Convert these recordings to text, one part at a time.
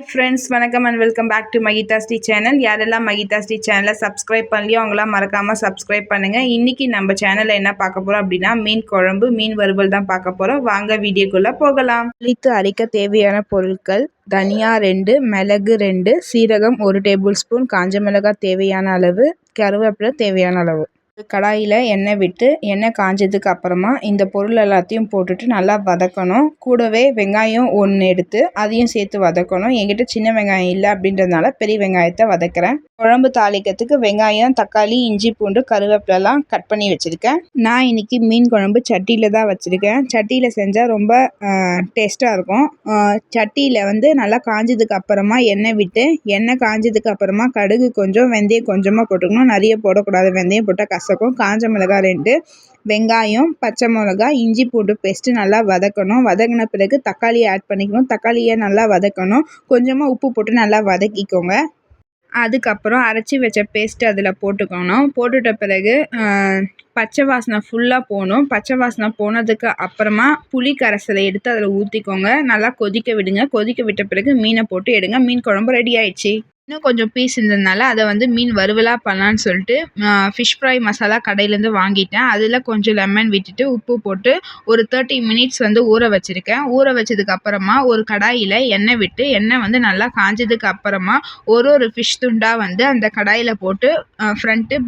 Friends வணக்கம் and welcome back to Mahithas T channel. யாரெல்லாம் Mahithas D சேனலை சப்ஸ்கிரைப் பண்ணலையோ அவங்களாம் மறக்காமல் சப்ஸ்கிரைப் பண்ணுங்கள். இன்றைக்கி நம்ம சேனலில் என்ன பார்க்க போகிறோம் அப்படின்னா மீன் குழம்பு, மீன் வறுவல் தான் பார்க்க போகிறோம். வாங்க வீடியோக்குள்ளே போகலாம். புளித்து அரைக்க தேவையான பொருட்கள்: தனியா 2, மிளகு 2, சீரகம் 1 டேபிள் ஸ்பூன், காஞ்ச மிளகாய் தேவையான அளவு, கருவேப்பிலை தேவையான அளவு. கடாயில் எண்ணெய் விட்டு எண்ணெய் காஞ்சதுக்கு அப்புறமா இந்த பொருள் எல்லாத்தையும் போட்டுட்டு நல்லா வதக்கணும். கூடவே வெங்காயம் 1 எடுத்து அதையும் சேர்த்து வதக்கணும். என்கிட்ட சின்ன வெங்காயம் இல்லை அப்படின்றதுனால பெரிய வெங்காயத்தை வதக்கிறேன். குழம்பு தாளிக்கிறதுக்கு வெங்காயம், தக்காளி, இஞ்சி, பூண்டு, கருவேப்பிலெல்லாம் கட் பண்ணி வச்சுருக்கேன். நான் இன்றைக்கி மீன் குழம்பு சட்டியில் தான் வச்சுருக்கேன். சட்டியில் செஞ்சால் ரொம்ப டேஸ்ட்டாக இருக்கும். சட்டியில் நல்லா காஞ்சதுக்கு அப்புறமா எண்ணெய் விட்டு எண்ணெய் காஞ்சதுக்கு அப்புறமா கடுகு கொஞ்சம், வெந்தயம் கொஞ்சமாக போட்டுக்கணும். நிறைய போடக்கூடாது, வெந்தயம் போட்டால் கசக்கும். காஞ்ச மிளகாய் 2, வெங்காயம், பச்சை மிளகாய், இஞ்சி பூண்டு பேஸ்ட்டு நல்லா வதக்கணும். வதங்கின பிறகு தக்காளியை ஆட் பண்ணிக்கணும். தக்காளியை நல்லா வதக்கணும். கொஞ்சமாக உப்பு போட்டு நல்லா வதக்கிக்கோங்க. அதுக்கப்புறம் அரைச்சி வச்ச பேஸ்ட்டு அதில் போட்டுக்கணும். போட்டுட்ட பிறகு பச்சை வாசனை ஃபுல்லாக போகணும். பச்சை வாசனை போனதுக்கு அப்புறமா புளி கரைசலை எடுத்து அதில் ஊற்றிக்கோங்க. நல்லா கொதிக்க விடுங்க. கொதிக்க விட்ட பிறகு மீனை போட்டு எடுங்க. மீன் குழம்பு ரெடி ஆயிடுச்சு. இன்னும் கொஞ்சம் பீஸ் இருந்ததுனால அதை மீன் வறுவலாக பண்ணலான்னு சொல்லிட்டு ஃபிஷ் ஃப்ரை மசாலா கடையிலேருந்து வாங்கிட்டேன். அதில் கொஞ்சம் லெமன் விட்டுட்டு உப்பு போட்டு ஒரு 30 மினிட்ஸ் ஊற வச்சுருக்கேன். ஊற வச்சதுக்கு அப்புறமா ஒரு கடாயில் எண்ணெய் விட்டு எண்ணெய் நல்லா காஞ்சதுக்கு அப்புறமா ஒரு ஃபிஷ் துண்டாக அந்த கடாயில் போட்டு ஃப்ரண்ட்டு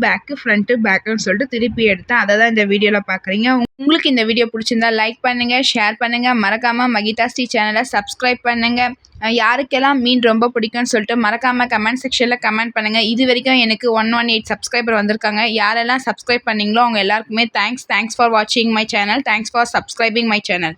பேக்குன்னு சொல்லிட்டு திருப்பி எடுத்தேன். அதை தான் இந்த வீடியோவில் பார்க்குறீங்க. உங்களுக்கு இந்த வீடியோ பிடிச்சிருந்தா லைக் பண்ணுங்கள், ஷேர் பண்ணுங்கள். மறக்காமல் மகிதாஸ் டி சேனலை சப்ஸ்கிரைப் பண்ணுங்கள். யாருக்கெல்லாம் மீன் ரொம்ப பிடிக்கும்னு சொல்லிட்டு மறக்காமல் கமெண்ட் செக்ஷனில் கமெண்ட் பண்ணுங்கள். இது வரைக்கும் எனக்கு 118 சப்ஸ்கிரைபர் வந்திருக்காங்க. யாரெல்லாம் சப்ஸ்கிரைப் பண்ணீங்களோ அவங்க எல்லாருக்குமே தேங்க்ஸ் ஃபார் வாட்சிங் my channel. Thanks for subscribing my channel.